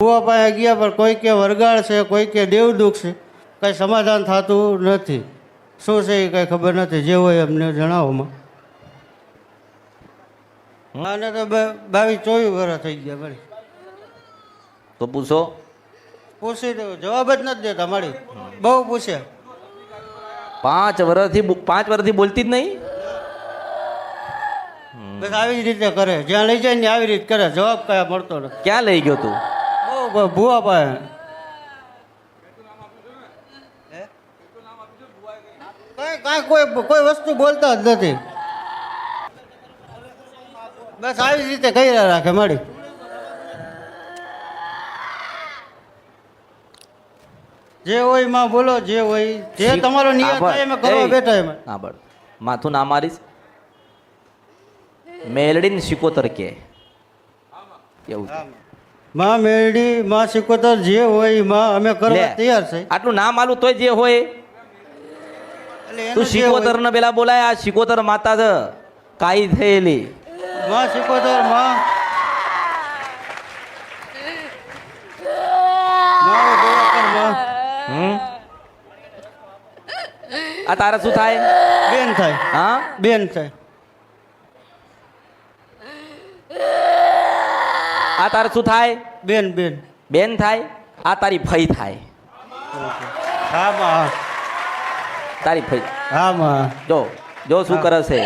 ભુવા પાસે ગયા પણ કોઈ કે વરગાળ છે, કોઈ કે દેવદુખ છે, કંઈ સમાધાન થતું નથી. શું છે એ કંઈ ખબર નથી. જે હોય અમને જણાવોમાં. આને તો 22-24 વર્ષ થઈ ગયા મારી. તો પૂછો. પૂછી તો જવાબ જ નથી દેતા મારી. બહુ પૂછ્યા. 5 વર્ષથી બોલતી જ નહીં. બસ આવી જ રીતે કરે. જ્યાં લઈ જાય ને આવી રીતે કરે. જવાબ કયા મળતો નથી. ક્યાં લઈ ગયો તું? બહુ ભુવા પાસે. કાંઈ કોઈ વસ્તુ બોલતા જ નથી. બસ આવી જ રીતે કર્યા રાખે મારી. જે હોય માં બોલો, જે હોય જે તમારો નિયત થાય એમાં કરવા બેઠા એમાં. હા બળ માથું ના મારીશ. મેલડીન શિકોતર કે એવું છે. માં મેરડી, માં સિકોતર જે હોય માં અમે કરવા તૈયાર છે. આટલું નામ આલું તોય જે હોય. એટલે એનું તું જે શિકોતર હોય. ને પેલા બોલાય. આ શિકોતર માતા છે કાઈ થયેલી. માં સિકોતર માં મારો દયાકર માં. આ તારે શું થાય? બેન થાય. હા બેન થાય. આ તારે શું થાય? બેન બેન. બેન થાય. આ તારી ફઈ થાય. હા માં. તારી ફઈ. હા માં. જો શું કરે છે.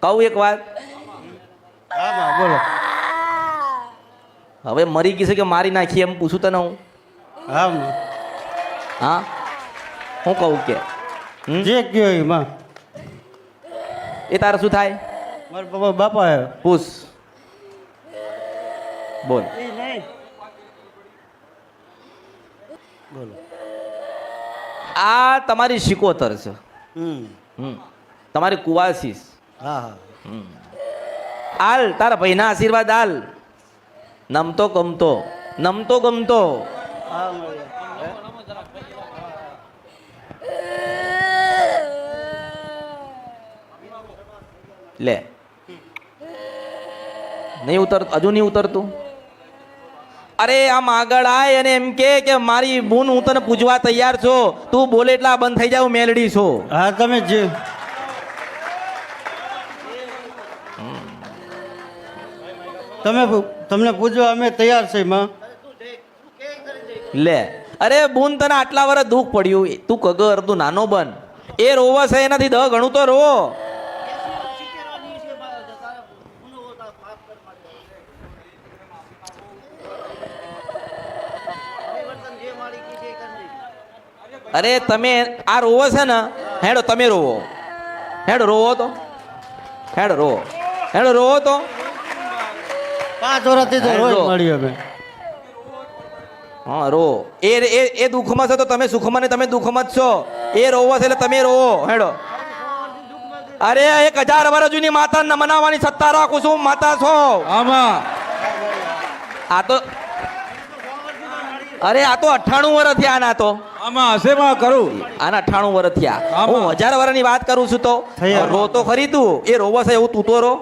કહું એક વાત. હા માં બોલો. હવે મરી ગઈ છે કે મારી નાખી એમ પૂછું તને હું. હા માં. હા હું કહું કે જે કયો એ માં. એ તારે શું થાય? મારા બાપા હે. પૂછ. બોલ. બોલો. આ તમારી શિકોતર છે. હમ. તમારી કુવાસીસ. હા હા. આલ તારા ભાઈના આશીર્વાદ આલ. નમતો ગમતો નમતો ગમતો. હા મળે. લે નહીં ઉતર. હજુ નહીં ઉતરતું. અરે આમ આગળ આય અને એમ કે મારી બૂન હું તને પૂજવા તૈયાર છો. તું બોલે એટલા બંધ થઈ જાવ. મેલડી છો. હા તમે જે તમને પૂજવા અમે તૈયાર છે માં. લે અરે બૂન તને આટલા વર્ષ દુઃખ પડ્યું. તું કગર તું નાનો બન. એ રોવા છે એનાથી 10 ગણું તો રોવો. અરે તમે આ રોવો છે ને. હેડો તમે રોવો. હેડો રોવો તો. હેડો રોવો. હેડો રોવો તો. 5 વર્ષથી તો રોજ મળી અમે. હા રો. એ દુઃખમાં છે તો તમે સુખમાં ને તમે દુઃખમાં જ છો. એ રોવો છે એટલે તમે રોવો. હેડો. અરે 1000 વર્ષ જૂની માતા મનાવવાની સત્તા રાખું છું. માતા છો આમાં આ તો. અરે આ તો 98 વર્ષ થયા. આના તો આમાં હસેમાં કરું. આના 98 વર્ષ થયા. હું 1000 વર્ષની વાત કરું છું તો થયા. રો તો ખરી તું. એ રોવો છે એવું તું તો રો.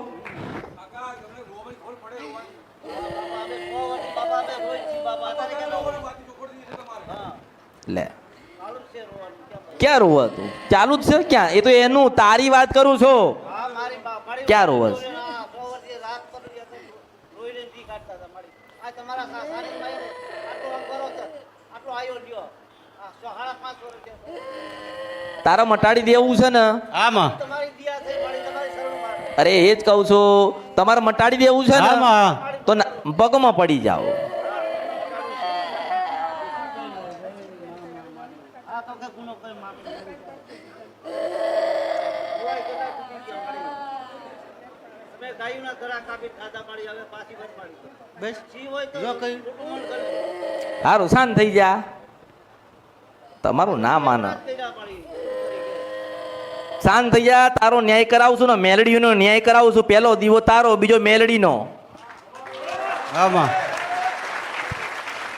લે ક્યાં રોવા તું? ચાલુ જ છે ક્યાં? એ તો એનું તારી વાત કરું છો. ક્યાં રોવા છે? તારા મટાડી દેવું છે ને? આમાં અરે એ જ કહું છું. તમારે મટાડી દેવું છે ને આમાં તો પગમાં પડી જાઓ. સારું શાંત થઈ જા. તમારું ના માને. શાંત થઈ જા. તારો ન્યાય કરાવું છું ને. મેલડીનો ન્યાય કરાવું છું. પહેલો દીવો તારો, બીજો મેલડીનો. આમાં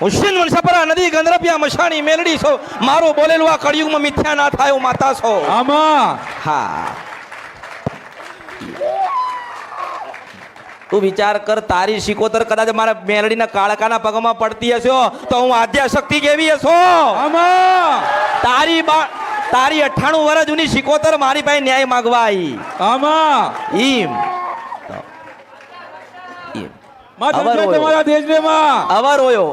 હુસેન વંશાપરા નદી ગંધરપિયા મશાણી મેલડી છો મારું બોલેલું આ કળિયુગમાં મિથ્યા ના થાય એવું માતા છો આમાં હા તું વિચાર કર તારી શિકોતર કદાચ મારા મેલડીના કાળકાના પગમાં પડતી હશો તો હું આદ્યા શક્તિ કેવી હશો આમાં તારી 98 વર્ષ જૂની શિકોતર મારી પાસે ન્યાય માંગવા આવી આમાં ઈમ માતા અવર છે હોયો. તમારા દેશને માં અવર હોયો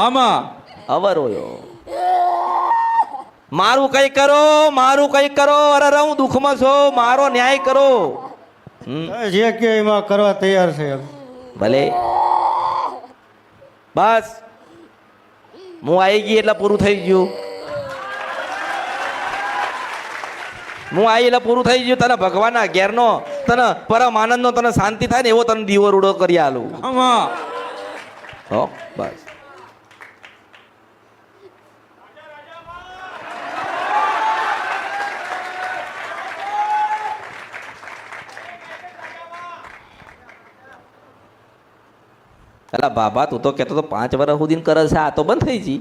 આમાં અવર હોયો મારું કઈ કરો અરે હું દુઃખમાં છો મારો ન્યાય કરો તમે જે કહો એમાં કરવા તૈયાર છે એમ. ભલે બસ હું આવી ગઈ એટલે પૂરું થઈ ગયું તને ભગવાનના ઘેરનો તને પરમ આનંદનો તને શાંતિ થાય ને એવો તને દીવો રૂડો કરી આલું આમાં હો બસ અલા બાબા તું તો કહેતો તો 5 વર્ષ સુધી કરે છે આ તો બંધ થઈ જી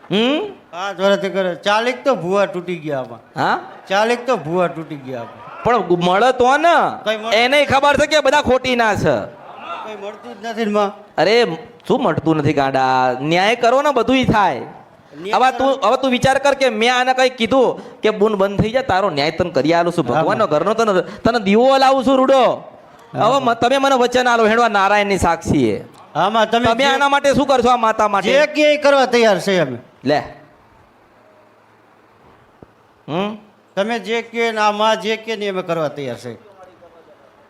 5 વર્ષથી કરે ચાલીક તો ભૂવા તૂટી ગયા આમાં. હા ચાલીક તો ભૂવા તૂટી ગયા આમાં. પણ મળે તો ને કઈ મળે? એને ખબર છે કે બધા ખોટી ના છે કઈ મળતું જ નથી ને માં. અરે શું મળતું નથી ગાંડા ન્યાય કરો ને બધુંય થાય હવે તું વિચાર કર કે મેં આને કઈ કીધું કે બુન બંધ થઈ જાય તારો ન્યાય તને કરી આલું છું ભગવાનનો ઘરનો તને દીવો લાવું છું રૂડો હવે તમે મને વચન આલો હેડવા નારાયણની સાક્ષીએ આમાં તમે આના માટે શું કરશો આ માતા માટે જે કહે એ કરવા તૈયાર છે અમે. લે તમે જે કહો ને આ માં જે કહે ને અમે કરવા તૈયાર છે.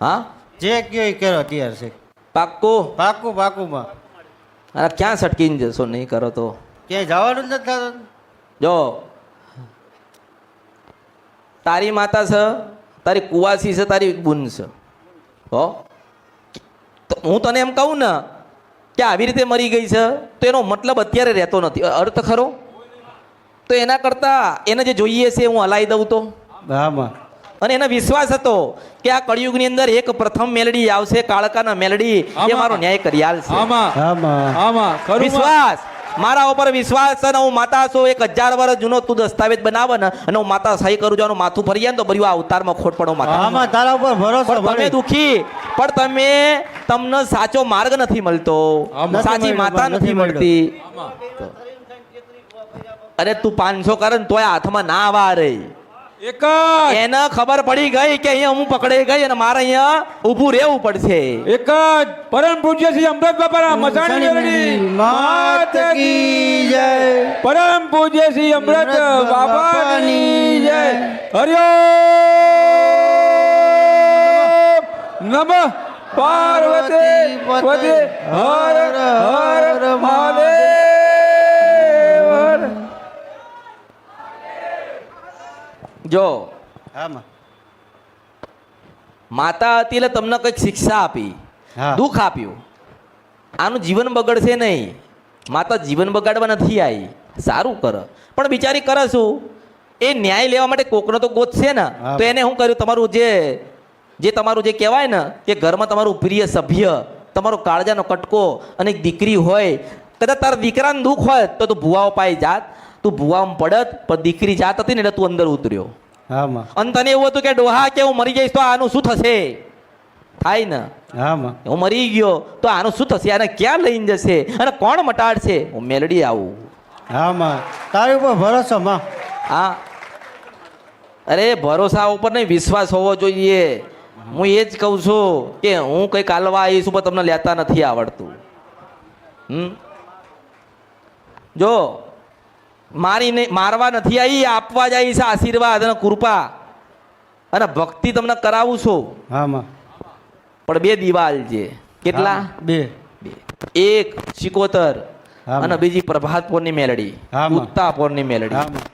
હા જે કહો એ કરવા તૈયાર છે. પાક્કું પાકું પાકું માં. અરે ક્યાં સટકીને જશો નહીં કરો તો ક્યાંય જવાનું જ નથી થતું. જો તારી માતા છે તારી કુવાસી છે તારી બુન છે હો તો હું તને એમ કહું ને કે આવી રીતે મરી ગઈ છે તો એનો મતલબ અત્યારે રહેતો નથી અર્થ ખરો તો એના કરતા એને જે જોઈએ છે હું હલાવી દઉં તો હા માં. અને એને વિશ્વાસ હતો કે આ કળિયુગની અંદર એક પ્રથમ મેલડી આવશે કાળકાના મેલડી એ આમાં. મારો ન્યાય કરી આલશે આમાં હા માં. આમાં ખરું માં? વિશ્વાસ મારા ઉપર વિશ્વાસ છે ને હું માતા છું 1000 વર્ષ જૂનો તું દસ્તાવેજ બનાવે ને અને હું માતા સહી કરું છું માથું ફરી જાય ને તો બર્યું આ અવતારમાં ખોટ પડો માતા આમાં તારા ઉપર ભરોસો પણ તમે ભલે. દુખી પણ તમને સાચો માર્ગ નથી મળતો આમાં. સાચી નથી માતા મળ્યો, નથી નથી મળતી આમાં અરે તું 500 કરે ને તોય હાથમાં ના આવા રે એક જ એને ખબર પડી ગઈ કે અહીંયા હું પકડાઈ ગઈ અને મારે અહીંયા ઊભું રહેવું પડશે એક જ પરમ પૂજ્ય શ્રી અમૃત બાપા મસાણી મેલડી માત કી જય. પરમ પૂજ્ય શ્રી અમૃત બાપાની જય હરિઓમ નમઃ પાર્વતી પતે હર હર મહાદેવ જો હા માં. માતા હતી એટલે તમને કંઈક શિક્ષા આપી હા. દુઃખ આપ્યું આનું જીવન બગડશે નહીં માતા જીવન બગાડવા નથી આવી સારું કર પણ બિચારી કરે શું એ ન્યાય લેવા માટે કોકનો તો ગોતશે ને હા. તો એને શું કર્યું તમારું જે તમારું જે કહેવાય ને કે ઘરમાં તમારું પ્રિય સભ્ય તમારો કાળજાનો કટકો અને એક દીકરી હોય કદાચ તારા દીકરાને દુઃખ હોય તો તું ભુવાઓ પાઈ જાત તું ભુવામાં પડત પણ દીકરી જાત હતી ને એટલે તું અંદર ઉતર્યો હા માં. અને તને એવું હતું કે ડોહા કે હું મરી જઈશ તો આનું શું થશે થાય ને હા માં. હું મરી ગયો તો આનું શું થશે આને ક્યાં લઈને જશે અને કોણ મટાડશે હું મેલડી આવું હા માં. તારી ઉપર ભરોસો માં. હા અરે ભરોસા ઉપર નહીં વિશ્વાસ હોવો જોઈએ હું એ જ કહું છું કે હું કંઈક હાલવા આવીશ ઉપર તમને લેતા નથી આવડતું જો મારવા નથી આવી આપવા જાય છે આશીર્વાદ અને કૃપા અને ભક્તિ તમને કરાવું છું હા માં. પણ 2 દિવાલ છે કેટલા બે. એક શિકોતર હા, અને બીજી પ્રભાતપોરની મેલડી હા, માં. ઉત્તાપોરની મેલડી હા માં.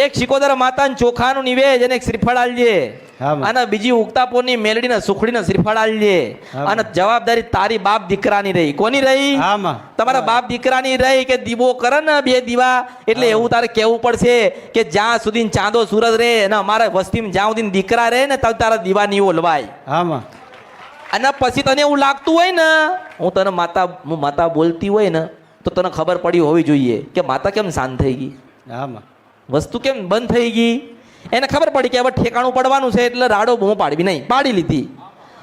એક શિકોતર માતાને ચોખાનું નિવેદ અને એક શ્રીફળ આલજે હા, માં. અને બીજી ઉક્તાપોરની મેલડીને સુખડીને શ્રીફળ આલજે હા, માં. અને જવાબદારી તારી બાપ દીકરાની રહી કોની રહી હા માં. તમારા બાપ દીકરાની રહી કે દીવો કરે ને 2 દીવા એટલે એવું તારે કહેવું પડશે કે જ્યાં સુધી ચાંદો સૂરજ રહે અને અમારા વસ્તીમાં જ્યાં સુધી દીકરા રહે ને ત્યાં તારા દીવા નહીં ઓલવાય હા માં. અને પછી તને એવું લાગતું હોય ને હું માતા બોલતી હોય ને તો તને ખબર પડી હોવી જોઈએ કે માતા કેમ શાંત થઈ ગઈ, આમાં વસ્તુ કેમ બંધ થઈ ગઈ. એને ખબર પડી કે હવે ઠેકાણું પડવાનું છે એટલે રાડો બહુ પાડવી નહીં, પાડી લીધી.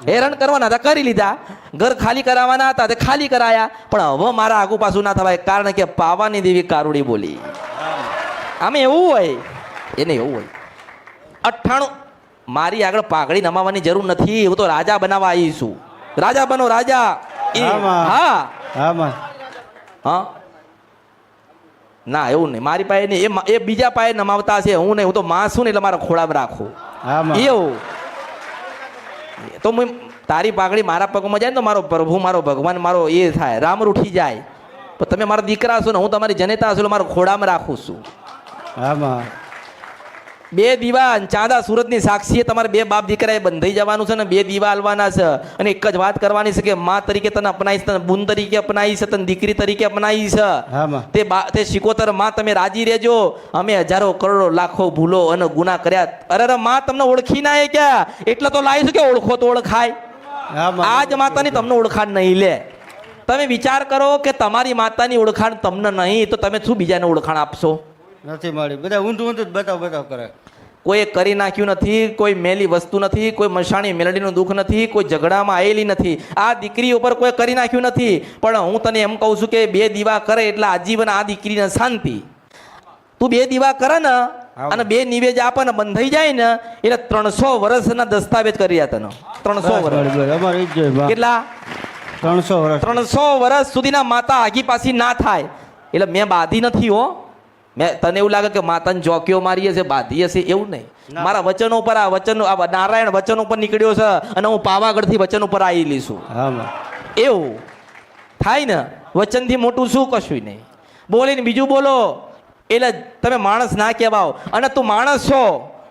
હેરાન કરવાના હતા કરી લીધા, ઘર ખાલી કરાવવાના હતા તે ખાલી કરાયા, પણ હવે મારા આગુ પાછું ના થવાય કારણ કે પાવાની દેવી કારુડી બોલી. આમે એવું હોય, એને એવું હોય 98 મારી આગળ પાઘડી નમાવાની જરૂર નથી, હું તો રાજા બનાવવા આવી છું. રાજા બનો રાજા. હા આમાં હા ના એવું નહીં, મારી પાસે નહીં, એ બીજા પાસે નમાવતા છે, હું નહીં. હું તો માં છું ને એટલે મારા ખોળામાં રાખું એવું. તો તારી પાઘડી મારા પગમાં જાય ને તો મારો પ્રભુ મારો ભગવાન મારો એ થાય, રામ રૂઠી જાય. પણ તમે મારા દીકરા છો ને હું તમારી જનેતા છું, મારો ખોળામાં રાખું છું. આમાં 2 દીવા ચાંદા સુરતની સાક્ષીએ તમારે 2 બાપ દીકરાએ બંધાઈ જવાનું છે ને 2 દીવા આલવાના છે અને એક જ વાત કરવાની છે કે માં તરીકે તને અપનાવીશ, તને બુન તરીકે અપનાવીશ, તને દીકરી તરીકે અપનાવીશ. તે શિકોતર માં તમે રાજી રહેજો. અમે હજારો કરોડો લાખો ભૂલો અને ગુના કર્યા. અરે માં તમને ઓળખી ના એ ક્યાં, એટલે તો લાવીશું કે ઓળખો તો ઓળખાય. આજ માતાની તમને ઓળખાણ નહીં લે. તમે વિચાર કરો કે તમારી માતાની ઓળખાણ તમને નહીં તો તમે શું બીજાને ઓળખાણ આપશો? નથી મળી, બધા ઊંધું ઊંધું જ બતાવ કરે. કોઈ કરી નાખ્યું નથી, કોઈ મેલી વસ્તુ નથી, કોઈ મશાણી મેલડીનું દુઃખ નથી, કોઈ ઝઘડામાં આવેલી નથી. આ દીકરી ઉપર કોઈ કરી નાખ્યું નથી. પણ હું તને એમ કહું છું કે 2 દીવા કરે એટલે આજીવન આ દીકરીને શાંતિ. તું 2 દીવા કરે ને અને 2 નિવેજ આપે ને બંધાઈ જાય ને એટલે 300 વર્ષના દસ્તાવેજ કર્યા તને. 300 વર્ષ કેટલા? 300 વર્ષ સુધીના માતા આગી પાછી ના થાય. એટલે મેં બાધી નથી હો. મેં તને એવું લાગે કે માતાને જોકીઓ મારી હશે, બાધી હશે, એવું નહીં. મારા વચનો ઉપર આ વચનો નારાયણ વચન ઉપર નીકળ્યો છે અને હું પાવાગઢથી વચન ઉપર આવી લઈશું. એવું થાય ને, વચનથી મોટું શું કશું નહીં. બોલીને બીજું બોલો એટલે તમે માણસ ના કહેવાઓ. અને તું માણસ છો,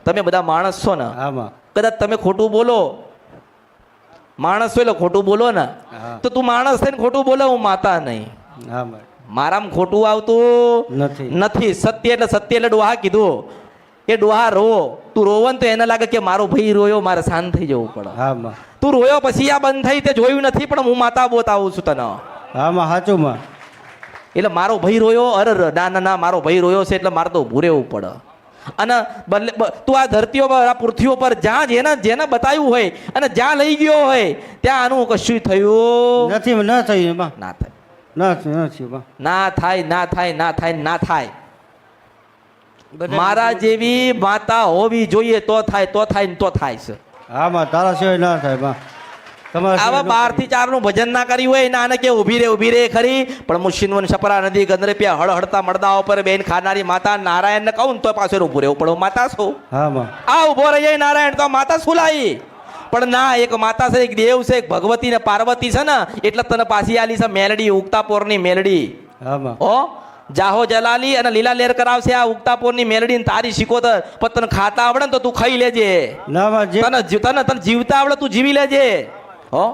તમે બધા માણસ છો ને, કદાચ તમે ખોટું બોલો, માણસ છો એટલે ખોટું બોલો ને, તો તું માણસ થઈને ખોટું બોલે, હું માતા નહીં. મારામાં ખોટું આવતું નથી. સત્ય એટલે ડોહા કીધું કે ડોહા રો, તું રોવો ને તો એને લાગે કે મારો ભાઈ રોયો, મારે શાંત થઈ જવું પડે. તું રોયો પછી આ બંધ થઈ તે જોયું નથી, પણ હું માતા બતાવું છું તને. સાચું. એટલે મારો ભાઈ રોયો, અરે ના મારો ભાઈ રોયો છે એટલે મારે તો ઊભું રહેવું પડે. અને તું આ ધરતીઓ પર આ પૃથ્વીઓ પર જ્યાં જેને બતાવ્યું હોય અને જ્યાં લઈ ગયો હોય ત્યાં આનું કશું થયું નથી. ના થયું, ના થાય, ના થાય. ના થાય. મારા જેવી માતા હોવી જોઈએ તો થાય છે. તારા સિવાય ના થાય. આવા 12 થી 4 નું ભજન ના કર્યું હોય નાને કે ઊભી રે ખરી, પણ મુશિનવન છપરા નદી ગંદરેપિયા હળહળતા મળદા ઉપર બેન ખાનારી માતા નારાયણ ને કહું તો પાછળ ઊભું રહેવું પડે. માતા શું આ ઊભો રહી જાય નારાયણ તો માતા શું લાવી? પણ ના, એક માતા છે, એક દેવ છે, એક ભગવતી ને પાર્વતી છે ને એટલે તને પાછી આલી છે મેલડી, ઉગતાપોરની મેલડી. ઓ જાહો જલાલી અને લીલા લેર કરાવશે આ ઉગતાપોરની મેલડી ને તારી શિકોતર. પણ તને ખાતા આવડે ને તો તું ખાઈ લેજે, તને જીવતા આવડે તું જીવી લેજે. હો